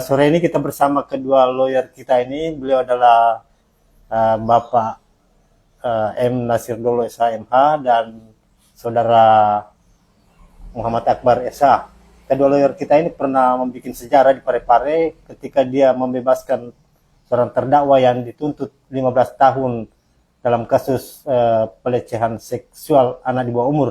Sore ini kita bersama kedua lawyer kita ini. Beliau adalah Bapak M. Nasir Dolo SHMH dan Saudara Muhammad Akbar SH. Kedua lawyer kita ini pernah membuat sejarah di Parepare ketika dia membebaskan seorang terdakwa yang dituntut 15 tahun dalam kasus pelecehan seksual anak di bawah umur,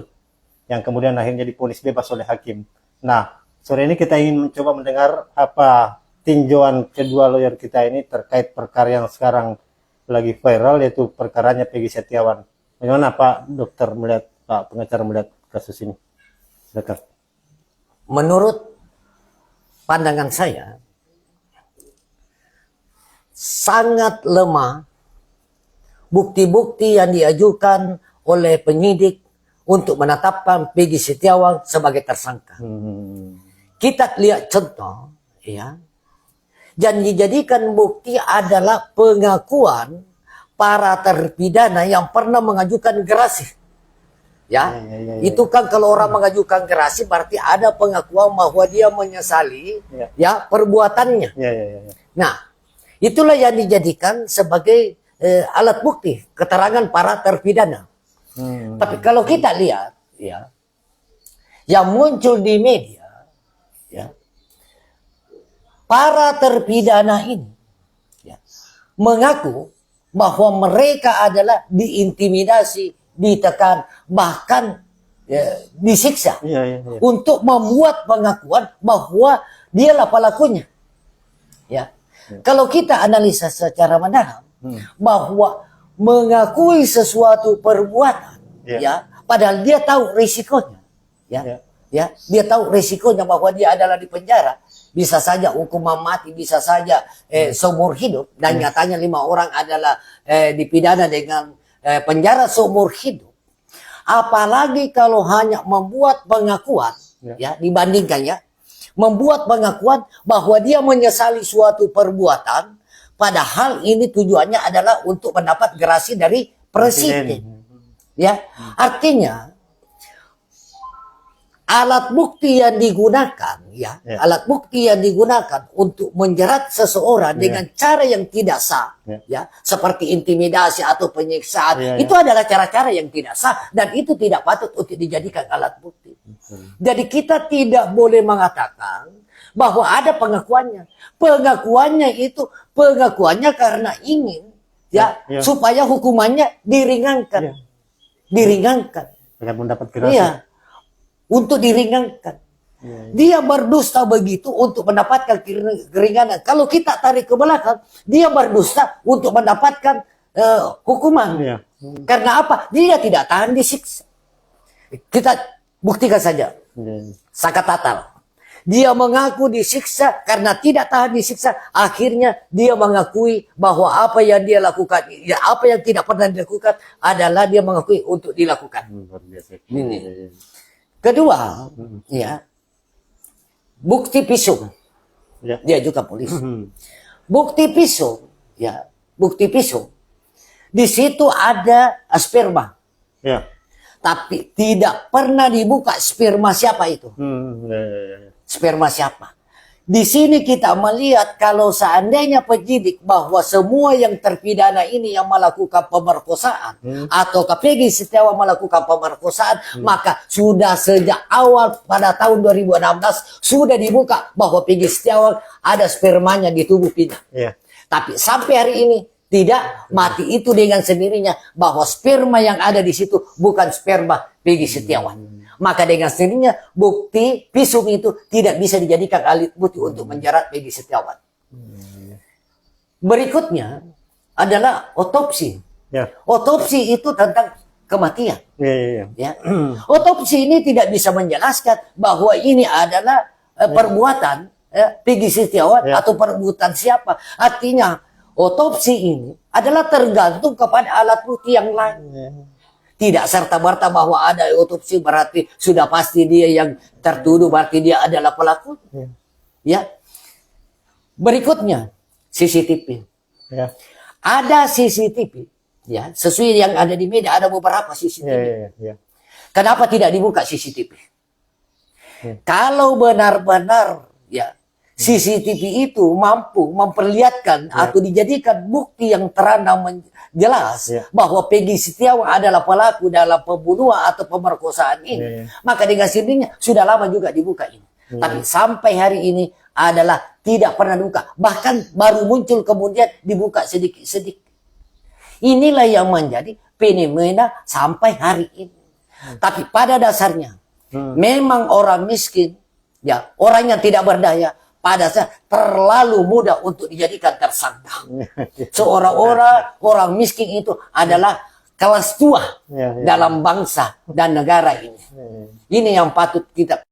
yang kemudian akhirnya divonis bebas oleh hakim. Nah, sore ini kita ingin mencoba mendengar apa tinjauan kedua lawyer kita ini terkait perkara yang sekarang lagi viral, yaitu perkaranya Peggy Setiawan. Bagaimana Pak Dokter melihat, Pak pengacara melihat kasus ini? Silakan. Menurut pandangan saya, sangat lemah bukti-bukti yang diajukan oleh penyidik untuk menetapkan Peggy Setiawan sebagai tersangka. Kita lihat contoh, ya, dan dijadikan bukti adalah pengakuan para terpidana yang pernah mengajukan gerasi. Ya, itu kan kalau orang mengajukan gerasi berarti ada pengakuan bahwa dia menyesali ya perbuatannya. Nah, itulah yang dijadikan sebagai alat bukti keterangan para terpidana. Tapi kalau kita lihat, ya, yang muncul di media, ya, para terpidana ini, ya, mengaku bahwa mereka adalah diintimidasi, ditekan, bahkan ya, disiksa untuk membuat pengakuan bahwa dialah pelakunya. Ya, kalau kita analisa secara mendalam, bahwa mengakui sesuatu perbuatan, ya, padahal dia tahu risikonya, ya, dia tahu risikonya bahwa dia adalah di penjara, bisa saja hukuman mati, bisa saja seumur hidup, dan nyatanya 5 orang adalah dipidana dengan penjara seumur hidup. Apalagi kalau hanya membuat pengakuan, ya, dibandingkan ya, membuat pengakuan bahwa dia menyesali suatu perbuatan. Padahal ini tujuannya adalah untuk mendapat gerasi dari presiden. Ya, artinya alat bukti yang digunakan, ya, alat bukti yang digunakan untuk menjerat seseorang dengan cara yang tidak sah, ya, seperti intimidasi atau penyiksaan, itu adalah cara-cara yang tidak sah dan itu tidak patut untuk dijadikan alat bukti. Jadi kita tidak boleh mengatakan bahwa ada pengakuannya. Pengakuannya itu pengakuannya karena ingin, ya, supaya hukumannya diringankan. Diringankan. Agar mendapat gerasi. Iya. Untuk diringankan. Dia berdusta begitu untuk mendapatkan keringanan. Kalau kita tarik ke belakang, dia berdusta untuk mendapatkan hukuman. Karena apa? Dia tidak tahan disiksa. Kita buktikan saja. Sakat Tatal. Dia mengaku disiksa karena tidak tahan disiksa. Akhirnya dia mengakui bahwa apa yang dia lakukan, ya, apa yang tidak pernah dilakukan adalah dia mengakui untuk dilakukan. Ini. Kedua, ya, bukti pisum. Dia juga polisi. Bukti pisum, ya, bukti pisum. Di situ ada sperma. Tapi tidak pernah dibuka sperma siapa itu. Sperma siapa? Di sini kita melihat kalau seandainya penyidik bahwa semua yang terpidana ini yang melakukan pemerkosaan atau Peggy Setiawan melakukan pemerkosaan, maka sudah sejak awal pada tahun 2016 sudah dibuka bahwa Peggy Setiawan ada spermanya di tubuh Pina. Tapi sampai hari ini tidak, mati itu dengan sendirinya bahwa sperma yang ada di situ bukan sperma Peggy Setiawan. Maka dengan sendirinya bukti visum itu tidak bisa dijadikan alat bukti untuk menjerat Peggy Setiawan. Berikutnya adalah otopsi. Otopsi itu tentang kematian. Ya. Otopsi ini tidak bisa menjelaskan bahwa ini adalah perbuatan Peggy Setiawan atau perbuatan siapa. Artinya otopsi ini adalah tergantung kepada alat bukti yang lain. Tidak serta-merta bahwa ada otopsi berarti sudah pasti dia yang tertuduh, berarti dia adalah pelaku. Ya. Berikutnya CCTV. Ada CCTV. Ya, sesuai yang ada di media ada beberapa CCTV. Kenapa tidak dibuka CCTV? Kalau benar-benar, ya, CCTV itu mampu memperlihatkan atau dijadikan bukti yang terang dan jelas bahwa Peggy Setiawan adalah pelaku dalam pembunuhan atau pemerkosaan ini. Maka dengan sendirinya sudah lama juga dibuka ini. Tapi sampai hari ini adalah tidak pernah dibuka. Bahkan baru muncul kemudian dibuka sedikit-sedikit. Inilah yang menjadi fenomena sampai hari ini. Tapi pada dasarnya memang orang miskin, ya orang yang tidak berdaya, pada saat terlalu mudah untuk dijadikan tersangka. Orang miskin itu adalah kelas tua dalam bangsa dan negara ini. Ini yang patut kita